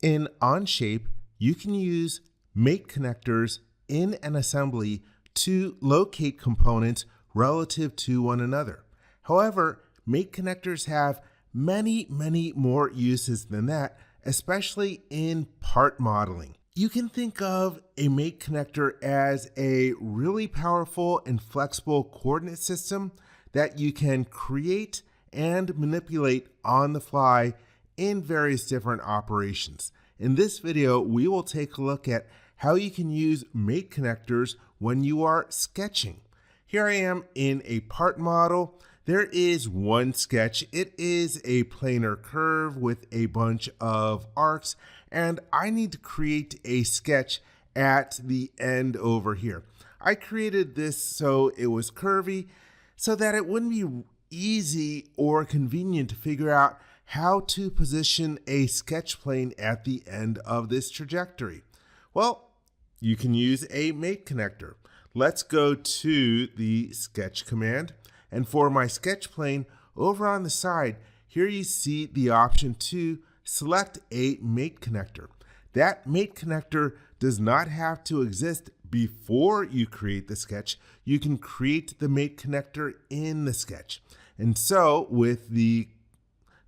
In Onshape, you can use mate connectors in an assembly to locate components relative to one another. However, mate connectors have many more uses than that, especially in part modeling. You can think of a mate connector as a really powerful and flexible coordinate system that you can create and manipulate on the fly in various different operations. In this video, we will take a look at how you can use mate connectors when you are sketching. Here I am in a part model. There is one sketch. It is a planar curve with a bunch of arcs, and I need to create a sketch at the end over here. I created this so it was curvy so that it wouldn't be easy or convenient to figure out how to position a sketch plane at the end of this trajectory. Well, you can use a mate connector. Let's go to the sketch command. And for my sketch plane, over on the side, here you see the option to select a mate connector. That mate connector does not have to exist before you create the sketch. You can create the mate connector in the sketch. And so with the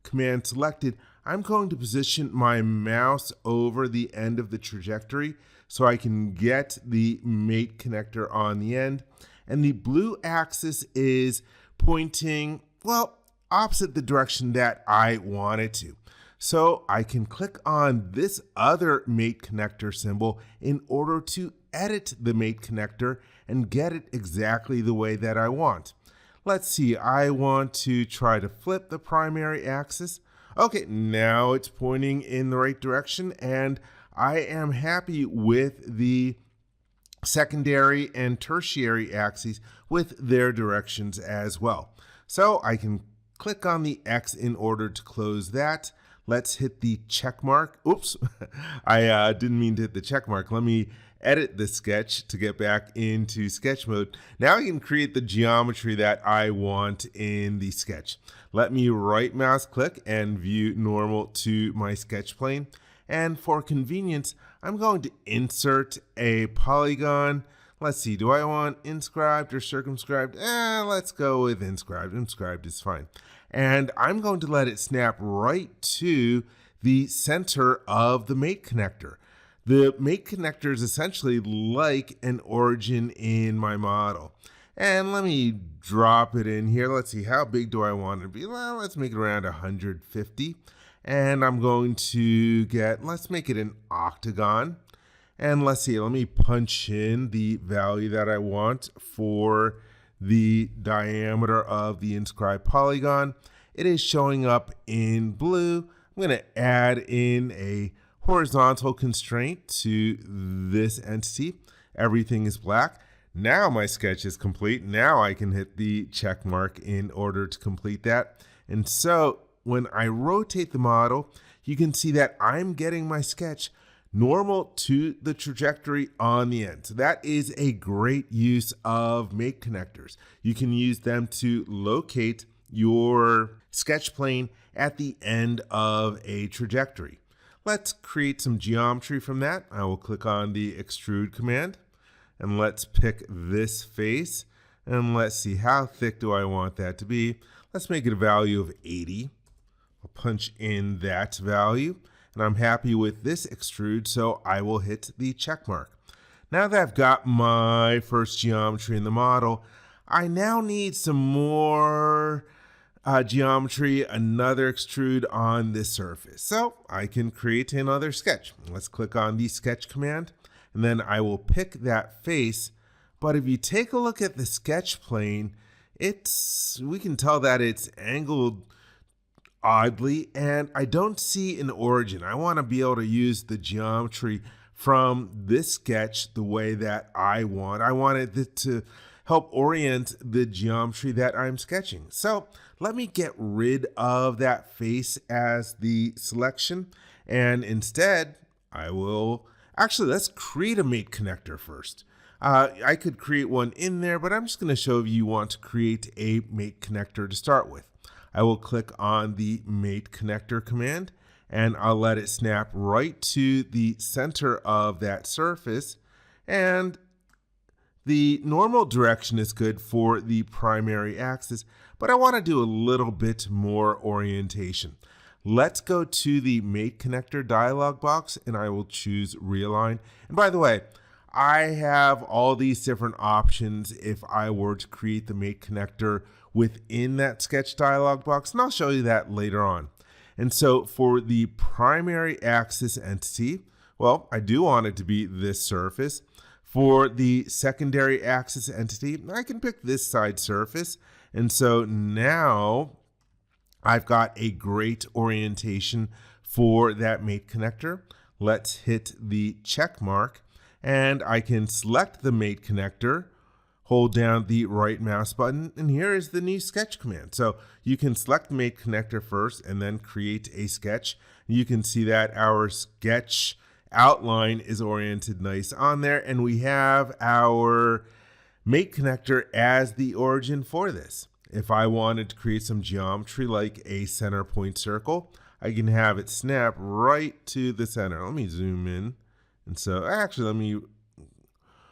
command selected, I'm going to position my mouse over the end of the trajectory so I can get the mate connector on the end. And the blue axis is pointing, well, opposite the direction that I want it to. So I can click on this other mate connector symbol in order to edit the mate connector and get it exactly the way that I want. Let's see, I want to try to flip the primary axis. Okay, now it's pointing in the right direction, and I am happy with the secondary and tertiary axes with their directions as well. So I can click on the X in order to close that. Let's hit the check mark. Oops, I didn't mean to hit the check mark. Let me edit the sketch to get back into sketch mode. Now I can create the geometry that I want in the sketch. Let me right mouse click and view normal to my sketch plane. And for convenience, I'm going to insert a polygon. Let's see, do I want inscribed or circumscribed? Let's go with inscribed. Inscribed is fine. And I'm going to let it snap right to the center of the mate connector. The mate connector is essentially like an origin in my model. And let me drop it in here. Let's see, how big do I want it to be? Well, let's make it around 150. And I'm going to let's make it an octagon. And let's see, let me punch in the value that I want for the diameter of the inscribed polygon. It is showing up in blue. I'm going to add in a horizontal constraint to this entity. Everything is black. Now my sketch is complete. Now I can hit the check mark in order to complete that. And so when I rotate the model, you can see that I'm getting my sketch normal to the trajectory on the end. So that is a great use of mate connectors. You can use them to locate your sketch plane at the end of a trajectory. Let's create some geometry from that. I will click on the extrude command and let's pick this face. And let's see, how thick do I want that to be? Let's make it a value of 80. I'll punch in that value and I'm happy with this extrude, so I will hit the check mark. Now that I've got my first geometry in the model, I now need some more geometry, another extrude on this surface. So I can create another sketch. Let's click on the sketch command and then I will pick that face. But if you take a look at the sketch plane, we can tell that it's angled oddly, and I don't see an origin. I want to be able to use the geometry from this sketch the way that I want. I wanted it to help orient the geometry that I'm sketching. So let me get rid of that face as the selection, and instead let's create a mate connector first. I could create one in there, but I'm just going to show you want to create a mate connector to start with. I will click on the mate connector command and I'll let it snap right to the center of that surface. And the normal direction is good for the primary axis, but I want to do a little bit more orientation. Let's go to the Mate Connector dialog box, and I will choose Realign. And by the way, I have all these different options if I were to create the Mate Connector within that sketch dialog box, and I'll show you that later on. And so for the primary axis entity, well, I do want it to be this surface. For the secondary axis entity, I can pick this side surface. And so now I've got a great orientation for that Mate Connector. Let's hit the check mark, and I can select the Mate Connector, hold down the right mouse button, and here is the new sketch command. So you can select the Mate Connector first and then create a sketch. You can see that our sketch outline is oriented nice on there, and we have our Mate Connector as the origin for this. If I wanted to create some geometry like a center point circle, I can have it snap right to the center. Let me zoom in. And so actually, let me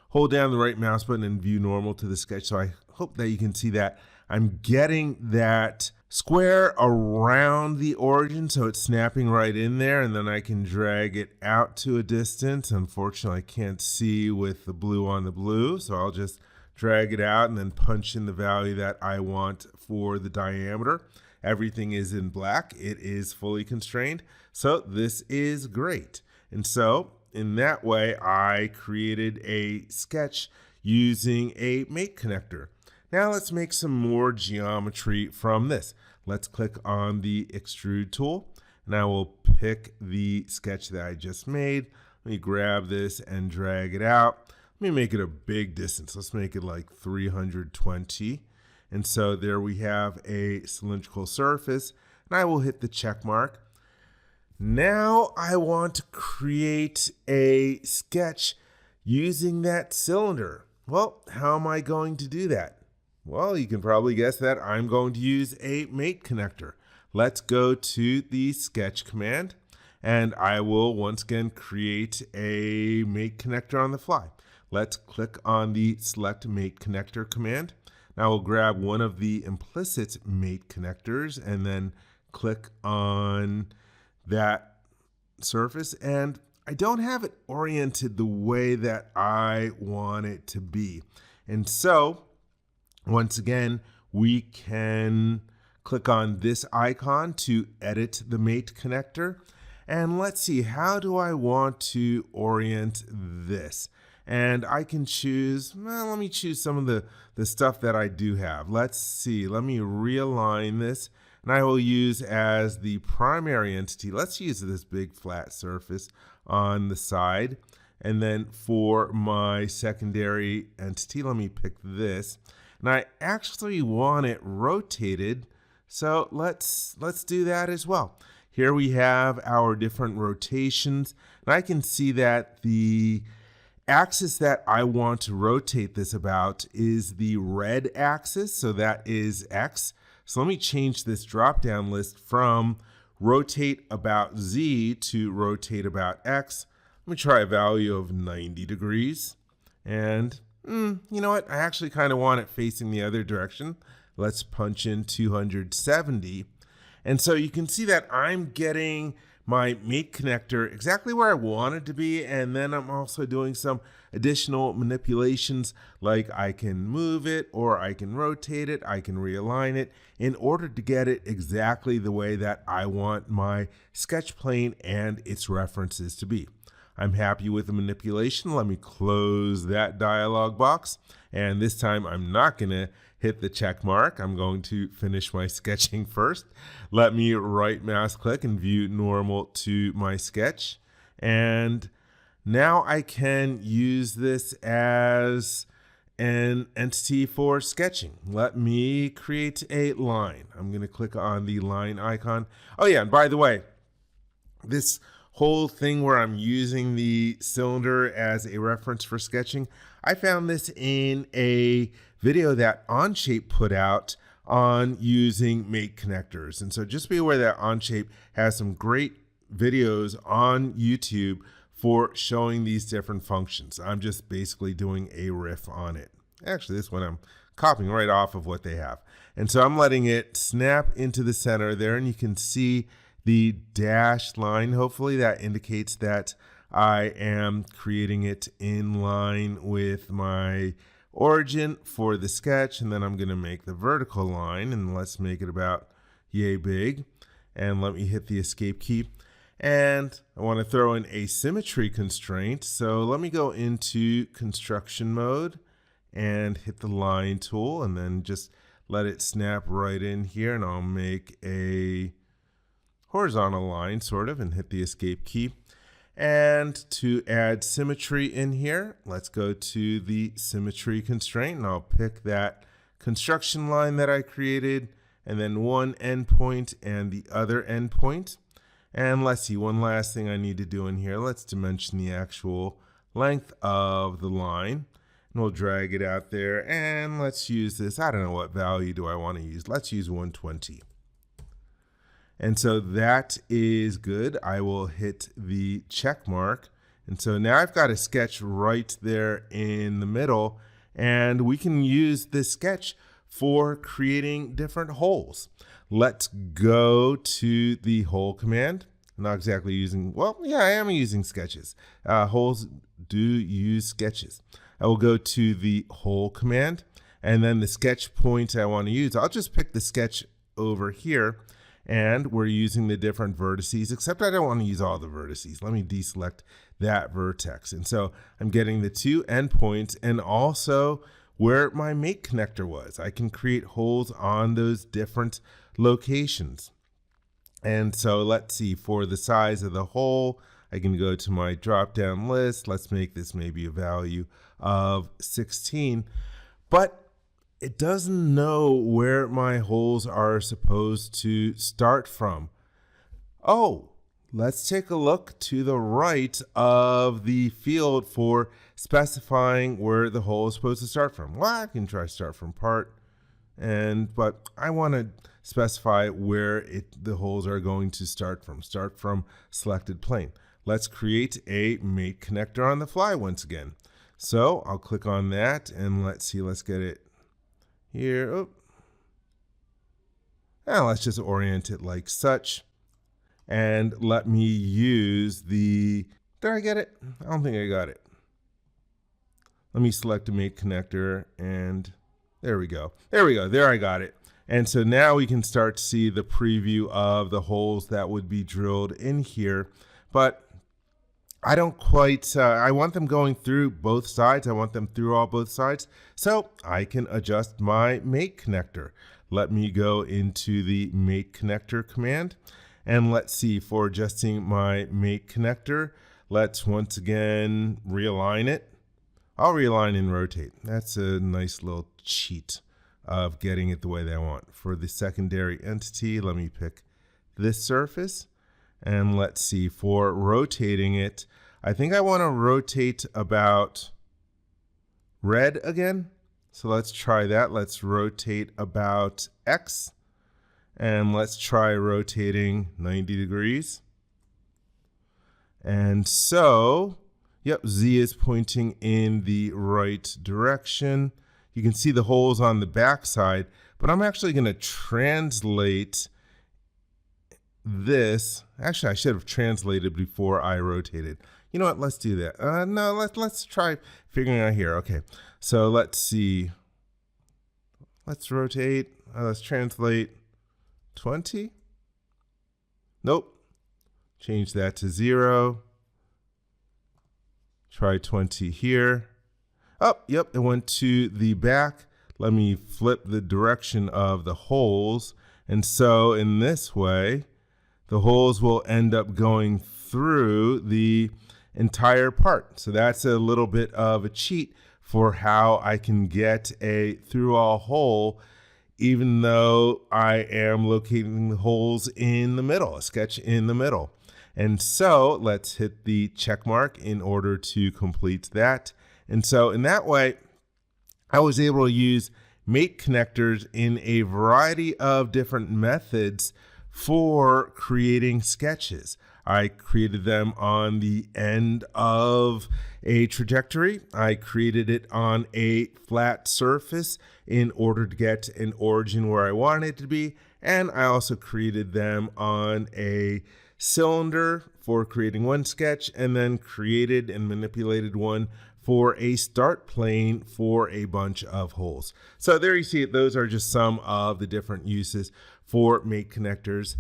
hold down the right mouse button and view normal to the sketch. So I hope that you can see that I'm getting that square around the origin, so it's snapping right in there, and then I can drag it out to a distance. Unfortunately, I can't see with the blue on the blue, so I'll just drag it out and then punch in the value that I want for the diameter. Everything is in black. It is fully constrained, so this is great. And so in that way, I created a sketch using a Mate Connector. Now let's make some more geometry from this. Let's click on the extrude tool, and I will pick the sketch that I just made. Let me grab this and drag it out. Let me make it a big distance. Let's make it like 320. And so there we have a cylindrical surface, and I will hit the check mark. Now I want to create a sketch using that cylinder. Well, how am I going to do that? Well, you can probably guess that I'm going to use a Mate Connector. Let's go to the sketch command, and I will once again create a Mate Connector on the fly. Let's click on the Select Mate Connector command. Now we'll grab one of the implicit Mate Connectors and then click on that surface, and I don't have it oriented the way that I want it to be. And so once again, we can click on this icon to edit the Mate Connector. And let's see, how do I want to orient this? And I can choose, well, let me choose some of the stuff that I do have. Let's see, let me realign this. And I will use as the primary entity, let's use this big flat surface on the side. And then for my secondary entity, let me pick this. And I actually want it rotated, so let's do that as well. Here we have our different rotations, and I can see that the axis that I want to rotate this about is the red axis, so that is X. So let me change this drop-down list from rotate about Z to rotate about X. Let me try a value of 90 degrees. And you know what? I actually kind of want it facing the other direction. Let's punch in 270. And so you can see that I'm getting my Mate Connector exactly where I want it to be, and then I'm also doing some additional manipulations, like I can move it, or I can rotate it, I can realign it in order to get it exactly the way that I want my sketch plane and its references to be. I'm happy with the manipulation. Let me close that dialog box, and this time I'm not going to hit the check mark. I'm going to finish my sketching first. Let me right mouse click and view normal to my sketch. And now I can use this as an entity for sketching. Let me create a line. I'm going to click on the line icon. Oh yeah, and by the way, this whole thing where I'm using the cylinder as a reference for sketching, I found this in a video that Onshape put out on using Mate Connectors. And so just be aware that Onshape has some great videos on YouTube for showing these different functions. I'm just basically doing a riff on it. Actually, this one I'm copying right off of what they have. And so I'm letting it snap into the center there, and you can see the dashed line. Hopefully that indicates that I am creating it in line with my origin for the sketch. And then I'm going to make the vertical line, and let's make it about yay big. And let me hit the escape key. And I want to throw in a symmetry constraint. So let me go into construction mode and hit the line tool, and then just let it snap right in here. And I'll make a horizontal line sort of, and hit the escape key. And to add symmetry in here, let's go to the symmetry constraint, and I'll pick that construction line that I created, and then one endpoint and the other endpoint. And let's see, one last thing I need to do in here. Let's dimension the actual length of the line. And we'll drag it out there, and let's use this. I don't know what value do I want to use. Let's use 120. And so that is good. I will hit the check mark. And so now I've got a sketch right there in the middle, and we can use this sketch for creating different holes. Let's go to the hole command. I'm not exactly using, well, yeah, I am using sketches. Holes do use sketches. I will go to the hole command, and then the sketch point I want to use, I'll just pick the sketch over here, and we're using the different vertices, except I don't want to use all the vertices. Let me deselect that vertex. And so I'm getting the two endpoints and also where my make connector was. I can create holes on those different locations. And so let's see, for the size of the hole, I can go to my drop-down list. Let's make this maybe a value of 16. But it doesn't know where my holes are supposed to start from. Oh, let's take a look to the right of the field for specifying where the hole is supposed to start from. Well, I can try start from part, but I want to specify where the holes are going to start from selected plane. Let's create a make connector on the fly once again. So I'll click on that, and let's see, let's get it here. Oh. Now let's just orient it like such. And let me use did I get it? I don't think I got it. Let me select a make connector, and there we go. There I got it. And so now we can start to see the preview of the holes that would be drilled in here. But I don't quite, I want them going through both sides. I want them through both sides. So I can adjust my make connector. Let me go into the make connector command. And let's see, for adjusting my make connector, let's once again realign it. I'll realign and rotate. That's a nice little cheat of getting it the way that I want. For the secondary entity, let me pick this surface. And let's see, for rotating it, I think I want to rotate about red again. So let's try that. Let's rotate about X. And let's try rotating 90 degrees. And so, yep, Z is pointing in the right direction. You can see the holes on the back side, but I'm actually going to translate this. Actually, I should have translated before I rotated. You know what? Let's do that. No, let's try figuring out here. Okay, so let's see. Let's rotate. Let's translate 20. Nope. Change that to 0. Try 20 here. Oh, yep, it went to the back. Let me flip the direction of the holes. And so in this way, the holes will end up going through the entire part. So that's a little bit of a cheat for how I can get a through-all hole, even though I am locating the holes in the middle, a sketch in the middle. And so let's hit the check mark in order to complete that. And so in that way, I was able to use make connectors in a variety of different methods for creating sketches. I created them on the end of a trajectory. I created it on a flat surface in order to get an origin where I wanted it to be. And I also created them on a cylinder for creating one sketch, and then created and manipulated one for a start plane for a bunch of holes. So there you see it. Those are just some of the different uses for make connectors.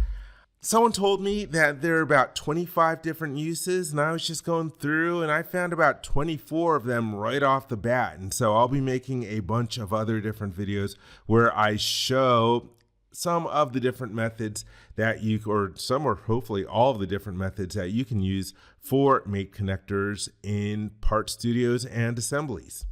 Someone told me that there are about 25 different uses, and I was just going through and I found about 24 of them right off the bat. And so I'll be making a bunch of other different videos where I show some of the different methods that you, or some, or hopefully all of the different methods that you can use for make connectors in part studios and assemblies.